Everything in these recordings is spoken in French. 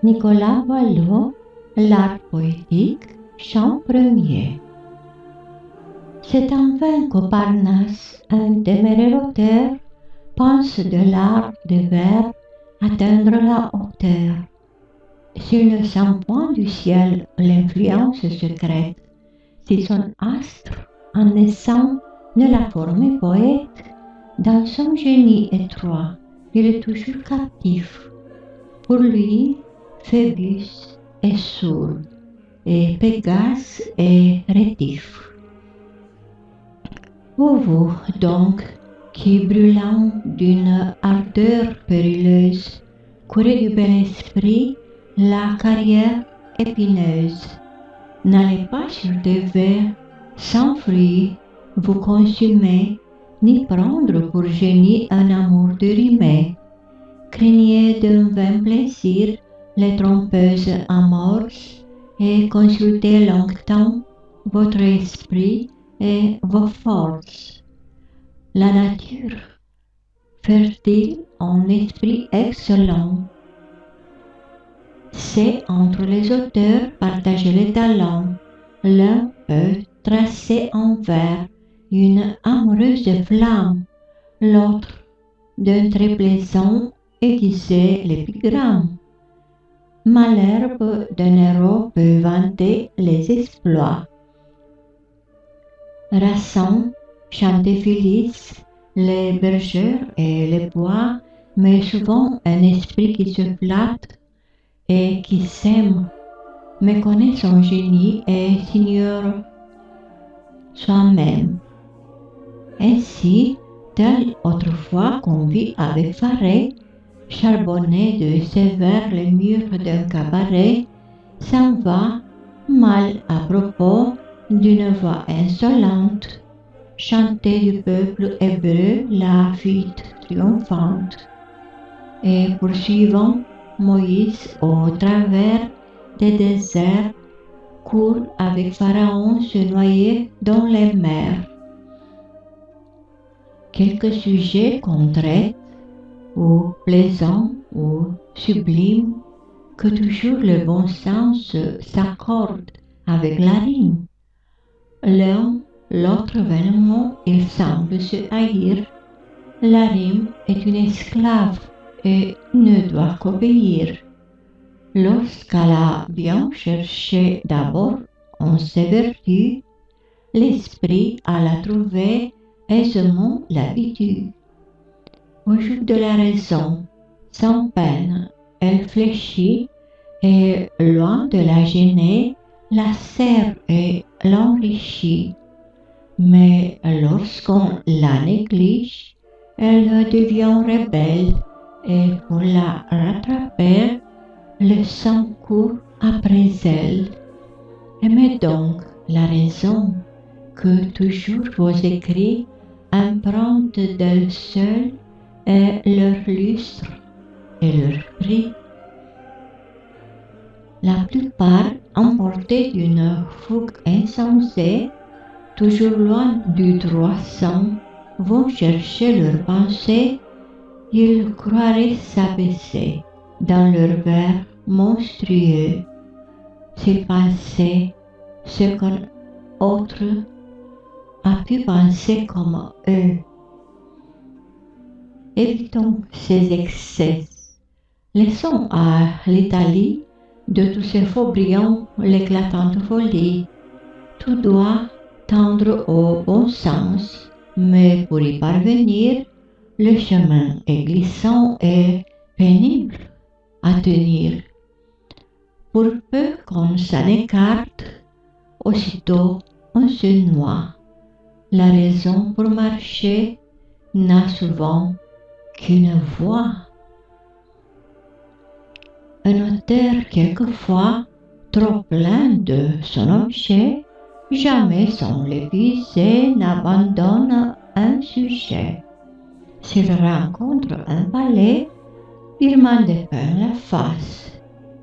Nicolas Boileau, L'art poétique, chant premier. C'est en vain qu'au Parnasse, un téméraire auteur pense de l'art de vers atteindre la hauteur. S'il ne sent point du ciel l'influence secrète, si son astre, en naissant, ne l'a formé poète, dans son génie étroit, il est toujours captif. Pour lui, Phébus est sourd et Pégase est rétif. Vous donc, qui brûlant d'une ardeur périlleuse, courez du bel esprit la carrière épineuse, n'allez pas sur des vers sans fruits vous consumer, ni prendre pour génie un amour de rimé. Craignez d'un vain plaisir les trompeuses amorces et consultez longtemps votre esprit et vos forces. La nature, fertile en esprit excellent, sait entre les auteurs partager les talents. L'un peut tracer en vers une amoureuse flamme, l'autre d'un trait plaisant aiguiser l'épigramme. Malherbe d'un héros peut vanter les exploits. Racine, chanter Phyllis, les bergères et les bois, mais souvent un esprit qui se flatte et qui s'aime, méconnaît son génie et s'ignore soi-même. Ainsi, tel autrefois qu'on vit avec Faré, charbonné de sévère les murs d'un cabaret, s'en va, mal à propos, d'une voix insolente, chanter du peuple hébreu la fuite triomphante. Et poursuivant, Moïse au travers des déserts court avec Pharaon se noyer dans les mers. Quelques sujets qu'on traite, ou plaisants ou sublimes, que toujours le bon sens s'accorde avec la rime. L'un, l'autre vainement, il semble se haïr. La rime est une esclave et ne doit qu'obéir. Lorsqu'elle a bien cherché d'abord en ses vertus, l'esprit à la trouver aisément l'habitue. Au joug de la raison, sans peine, elle fléchit et, loin de la gêner, la sert et l'enrichit. Mais lorsqu'on la néglige, elle devient rebelle et pour la rattraper, le sang court après elle. Aimez donc la raison que toujours vos écrits empruntent d'elle seule et leur lustre et leur prix. La plupart, emportés d'une fougue insensée, toujours loin du droit sens, vont chercher leur pensée. Ils croiraient s'abaisser dans leur vers monstrueux s'ils pensaient ce qu'un autre a pu penser comme eux. Évitons ces excès. Laissons à l'Italie de tous ces faux brillants l'éclatante folie. Tout doit tendre au bon sens, mais pour y parvenir, le chemin est glissant et pénible à tenir. Pour peu qu'on s'en écarte, aussitôt on se noie. La raison pour marcher n'a souvent qu'une voie. Un auteur quelquefois, trop plein de son objet, jamais sans l'épuiser n'abandonne un sujet. S'il rencontre un palais, il m'en dépeint la face.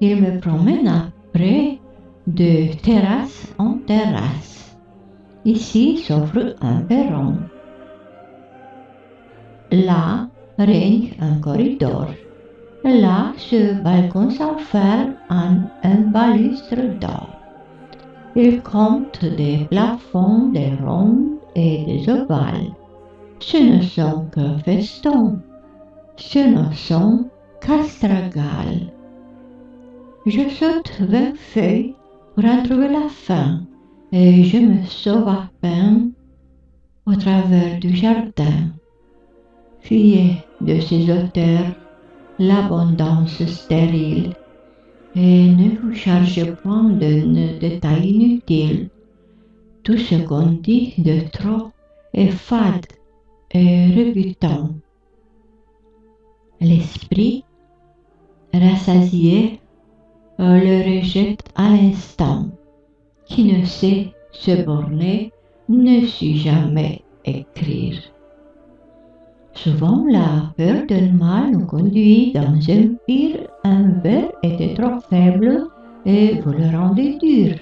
Il me promène après de terrasse en terrasse. Ici s'offre un perron. Là règne un corridor. Là, ce balcon s'enferme en un balustre d'or. Il compte des plafonds, des rondes et des ovales. Ce ne sont que festons, ce ne sont qu'astragales. Je saute 20 feuilles pour en trouver la fin, et je me sauve à peine au travers du jardin. Fuyez de ces auteurs l'abondance stérile, et ne vous chargez point d'un détail inutile. Tout ce qu'on dit de trop est fade et rebutant. L'esprit, rassasié, le rejette à l'instant. Qui ne sait se borner ne sut jamais écrire. Souvent, la peur d'un mal nous conduit dans un pire. Un verre était trop faible et vous le rendez dur.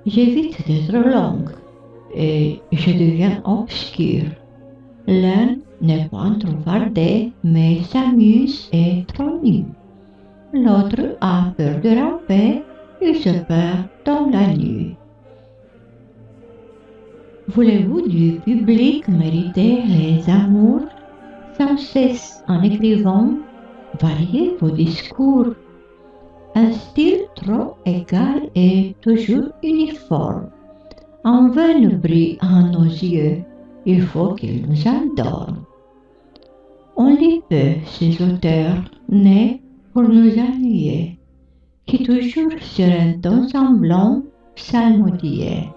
J'évite d'être longue et je deviens obscure. L'un n'est point trop fardé, mais s'amuse et trop nu. L'autre a peur de ramper, il se perd dans la nuit. Voulez-vous du public mériter les amours? Sans cesse en écrivant, variez vos discours. Un style trop égal est toujours uniforme. En vain brille à nos yeux, il faut qu'il nous endorme. On lit peu ces auteurs nés pour nous ennuyer, qui toujours sur un ton semblant psalmodiaient.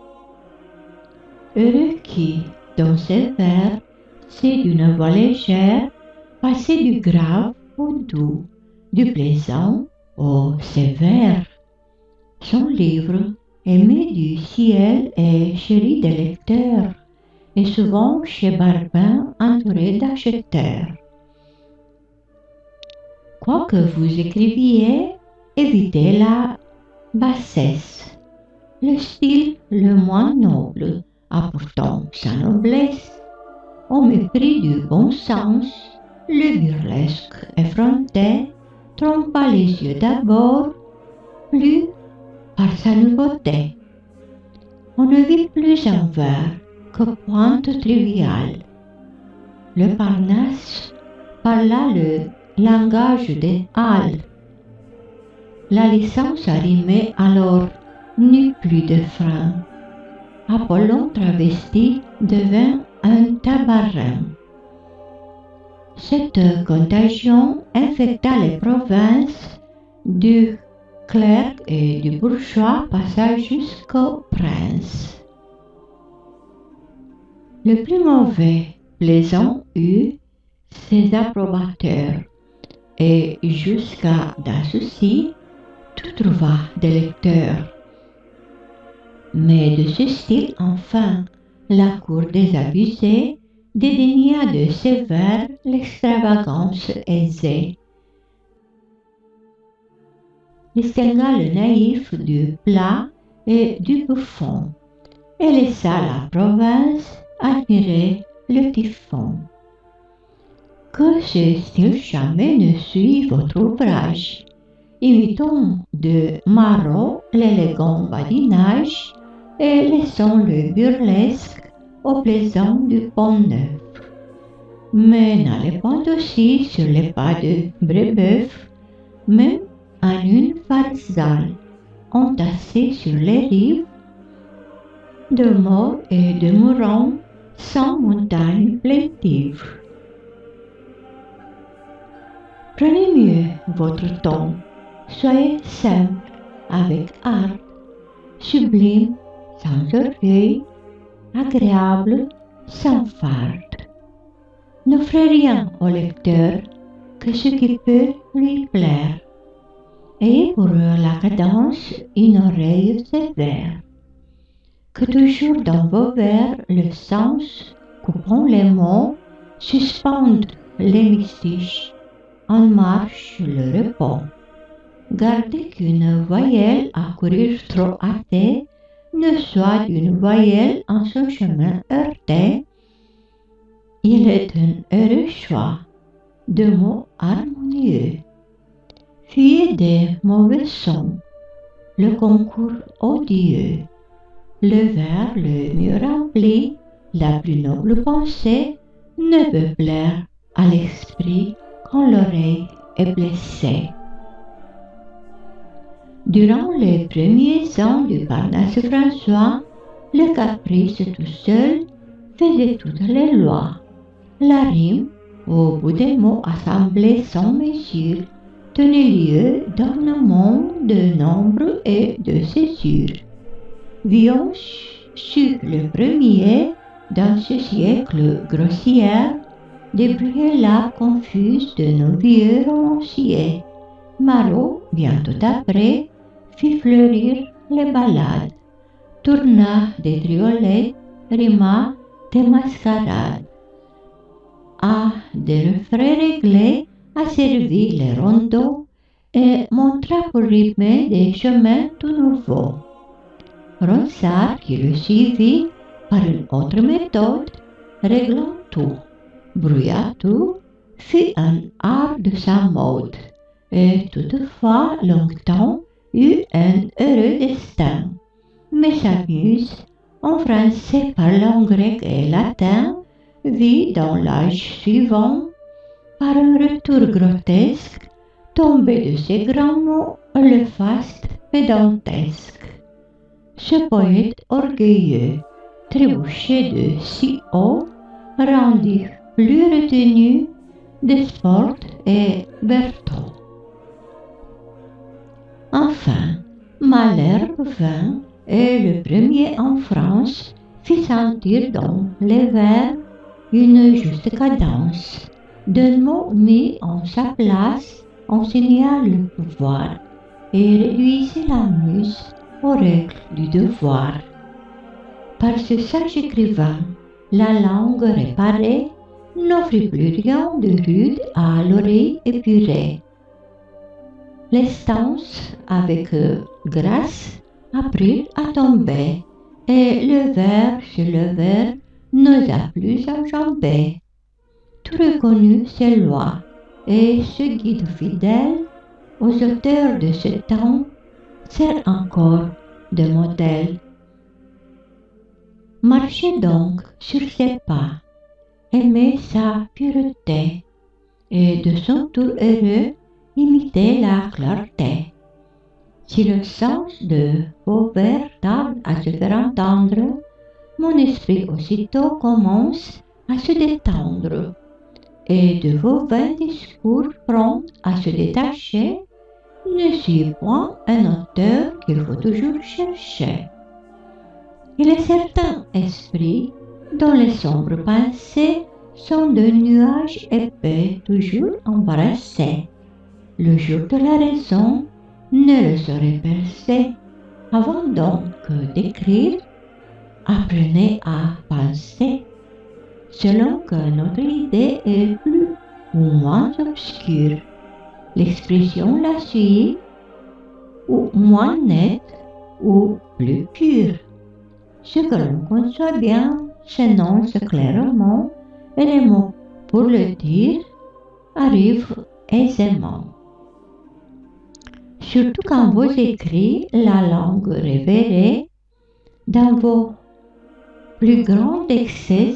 Heureux qui, dans ces vers, sait d'une voix légère passer du grave au doux, du plaisant au sévère. Son livre, aimé du ciel et chéri des lecteurs, est souvent chez Barbin entouré d'acheteurs. Quoi que vous écriviez, évitez la bassesse. Le style le moins noble a pourtant sa noblesse. Au mépris du bon sens, le burlesque effronté trompa les yeux d'abord, plus par sa nouveauté. On ne vit plus un vers que pointe triviale. Le Parnasse parla le langage des Halles. La licence arrimée alors n'eut plus de frein. Apollon travesti devint un tabarin. Cette contagion infecta les provinces, du clerc et du bourgeois passa jusqu'au prince. Le plus mauvais, plaisant eut ses approbateurs, et jusqu'à Dassoucy, tout trouva des lecteurs. Mais de ce style, enfin, la cour désabusée dédaigna de ses vers l'extravagance aisée. Distingua le naïf du plat et du buffon, et laissa la province admirer le typhon. Que ce style jamais ne suit votre ouvrage. Imitons de Marot l'élégant badinage et laissons le burlesque au plaisant du Pont-Neuf. Mais n'allez point aussi sur les pas de Brébeuf, même en une pharsale, entassée sur les rives, de morts et de mourants sans montagne plaintive. Prenez mieux votre ton, soyez simple, avec art, sublime, sans orgueil, agréable, sans farde. N'offrez rien au lecteur que ce qui peut lui plaire. Ayez pour la cadence une oreille sévère. Que toujours dans vos vers le sens, coupant les mots, suspende l'hémistiche, en marche le repos. Gardez qu'une voyelle à courir trop hâtée ne soit une voyelle en son chemin heurté. Il est un heureux choix, de mots harmonieux. Fuyez des mauvais sons, le concours odieux, le verre le mieux rempli, la plus noble pensée ne peut plaire à l'esprit quand l'oreille est blessée. Durant les premiers ans du Parnasse François, le caprice tout seul faisait toutes les lois. La rime, au bout des mots assemblés sans mesure, tenait lieu d'ornement, de nombre et de césure. Vioche sut le premier, dans ce siècle grossière, débrouiller la confuse de nos vieux romanciers. Marot, bientôt après, fit fleurir les ballades, tourna des triolettes, rima des mascarades. À des refrains réglés asservit les rondeaux et montra pour rythmer des chemins tout nouveaux. Ronsard, qui le suivit par une autre méthode, réglant tout, brouilla tout, fit un art de sa mode, et toutefois longtemps eut un heureux destin. Mais sa muse, en français parlant grec et latin, vit dans l'âge suivant, par un retour grotesque, tomber de ses grands mots le faste pédantesque. Ce poète orgueilleux, trébuché de si haut, rendit plus retenu Desportes et Berthaud. Enfin, Malherbe vint et le premier en France fit sentir dans les vers une juste cadence. D'un mot mis en sa place, enseigna le pouvoir et réduisit la muse aux règles du devoir. Par ce sage écrivain, la langue réparée n'offrit plus rien de rude à l'oreille épurée. Les stances, avec grâce, apprirent à tomber, et le vers sur le vers n'osa plus enjamber. Tout reconnut ses lois, et ce guide fidèle aux auteurs de ce temps sert encore de modèle. Marchez donc sur ses pas, aimez sa pureté, et de son tour heureux, imitez la clarté. Si le sens de vos vers tarde à se faire entendre, mon esprit aussitôt commence à se détendre, et de vos vains discours prompt à se détacher, ne suis point un auteur qu'il faut toujours chercher. Il est certain esprit dont les sombres pensées sont de nuages épais toujours embarrassés. Le jour de la raison ne le saurait percer. Avant donc d'écrire, apprenez à penser, selon que notre idée est plus ou moins obscure. L'expression la suit, ou moins nette, ou plus pure. Ce que l'on conçoit bien s'énonce clairement, et les mots pour le dire arrivent aisément. Surtout quand vous écrivez la langue révérée, dans vos plus grands excès,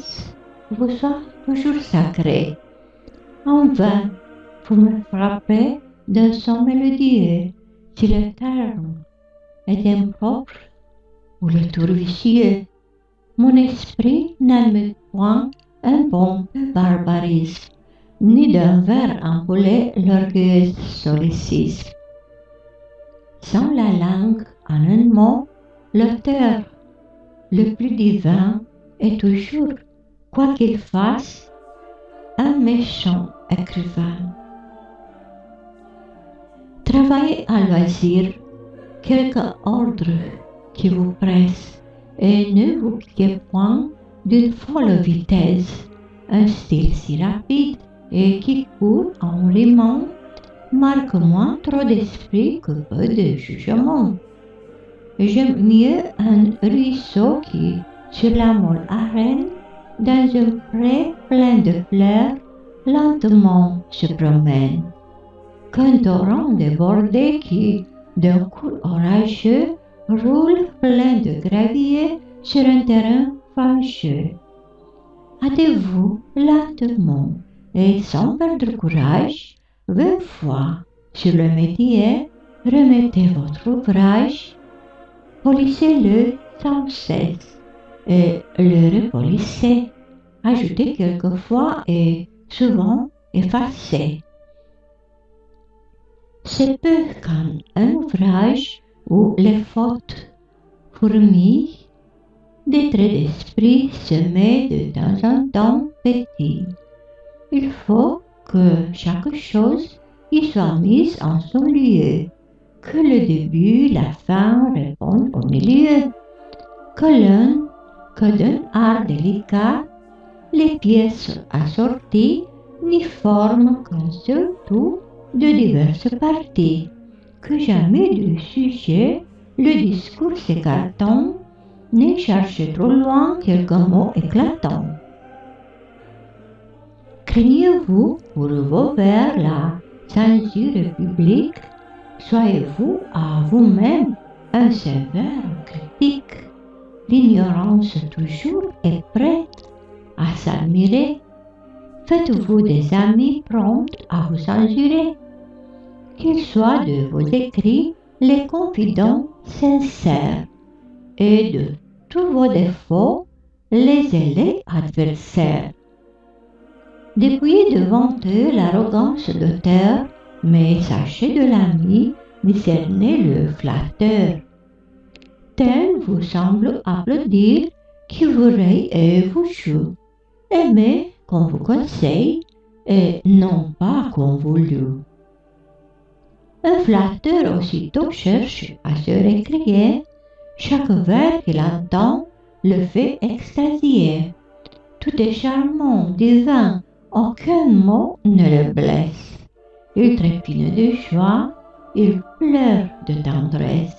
vous soyez toujours sacré. En vain, vous me frappez d'un son mélodieux, si le terme est impropre ou le tour vicieux. Mon esprit n'admet point un bon barbarisme, ni d'un vers empoulé l'orgueilleuse solécisme. Sans la langue, en un mot, l'auteur, le plus divin, est toujours, quoi qu'il fasse, un méchant écrivain. Travaillez à loisir, quelque ordre qui vous presse, et ne vous piquez point d'une folle vitesse. Un style si rapide et qui court en rimant marque moins trop d'esprit que peu de jugement. J'aime mieux un ruisseau qui, sur la molle arène, dans un pré plein de fleurs, lentement se promène, qu'un torrent débordé qui, d'un coup orageux, roule plein de gravier sur un terrain fâcheux. Hâtez-vous lentement et sans perdre courage, 20 fois sur le métier, remettez votre ouvrage, polissez-le sans cesse et le repolissez, ajoutez quelquefois et souvent effacez. C'est peu quand un ouvrage où les fautes fourmillent, des traits d'esprit semés de temps en temps petits. Il faut que chaque chose y soit mise en son lieu, que le début, la fin répondent au milieu, que d'un art délicat, les pièces assorties n'y forment qu'un seul tout de diverses parties, que jamais du sujet, le discours s'écartant, ne cherche trop loin quelques mots éclatants. Craignez-vous pour vos vers la censure publique? Soyez-vous à vous-même un sévère critique? L'ignorance toujours est prête à s'admirer. Faites-vous des amis prompts à vous censurer, qu'ils soient de vos écrits les confidents sincères, et de tous vos défauts les zélés adversaires. Dépouillez devant eux l'arrogance d'auteur, mais sachez de l'ami discerner le flatteur. Tel vous semble applaudir, qui vous raye et vous joue. Aimez qu'on vous conseille, et non pas qu'on vous loue. Un flatteur aussitôt cherche à se récrier, chaque vers qu'il entend le fait extasier. Tout est charmant, divin, aucun mot ne le blesse. Il trépigne de joie, il pleure de tendresse.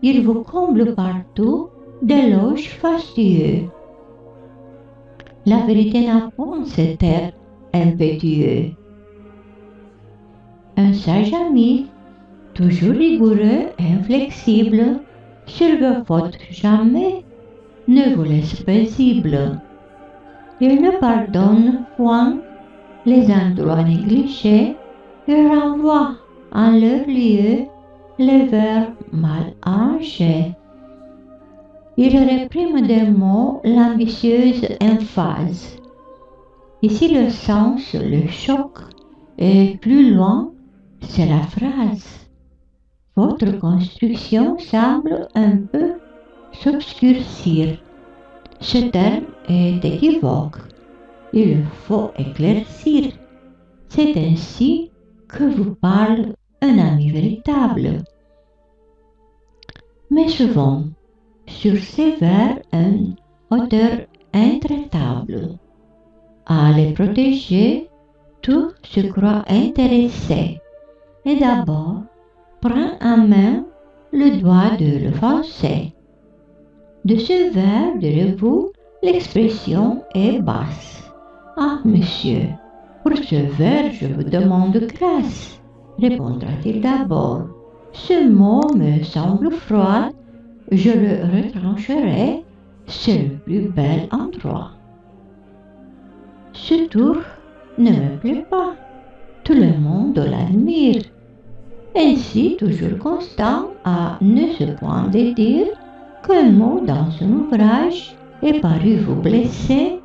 Il vous comble partout d'éloges fastueux. La vérité n'a point cet air impétueux. Un sage ami, toujours rigoureux et inflexible, sur vos fautes jamais ne vous laisse paisible. Il ne pardonne point les endroits négligés, il renvoie en leur lieu les vers mal arrangés. Il réprime des mots l'ambitieuse emphase. Ici le sens le choque, et plus loin, c'est la phrase. Votre construction semble un peu s'obscurcir. Ce terme est équivoque. Il faut éclaircir. C'est ainsi que vous parle un ami véritable. Mais souvent, sur ces vers, un auteur intraitable. À les protéger, tout se croit intéressé, et d'abord prend en main le doigt de l'offensé. De ce vers, direz-vous, l'expression est basse. Ah, monsieur, pour ce vers, je vous demande grâce, répondra-t-il d'abord. Ce mot me semble froid, je le retrancherai, c'est le plus bel endroit. Ce tour ne me plaît pas, tout le monde l'admire. Ainsi, toujours constant à ne se point dédire qu'un mot dans son ouvrage est paru vous blesser,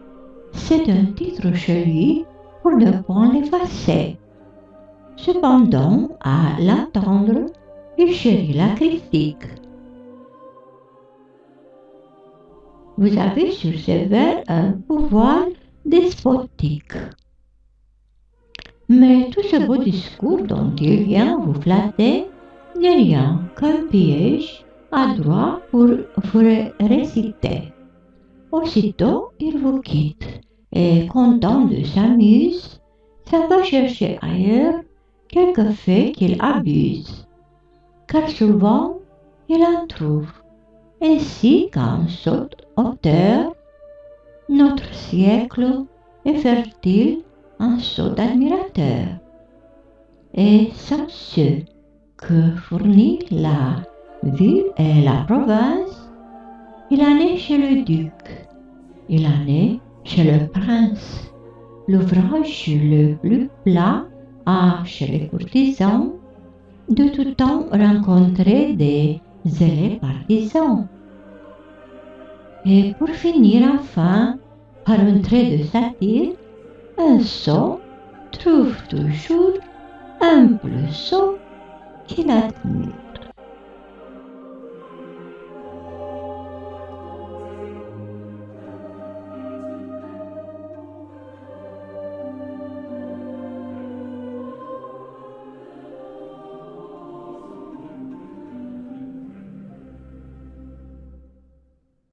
c'est un titre chez lui pour ne point l'effacer. Cependant, à l'entendre, il chérit la critique. Vous avez sur ces vers un pouvoir despotique. Mais tout ce beau discours dont il vient vous flatter n'est rien qu'un piège adroit pour vous réciter. Aussitôt, il vous quitte et, content de s'amuser, s'en va chercher ailleurs quelque fait qu'il abuse. Car souvent, il en trouve. Ainsi qu'un sot auteur, notre siècle est fertile un sot d'admirateur. Et sans ce que fournit la ville et la province, il en est chez le duc, il en est chez le prince. L'ouvrage le plus plat a chez les courtisans de tout temps rencontré des zélés partisans. Et pour finir enfin par un trait de satire, un sot trouve toujours un plus sot qu'il admire.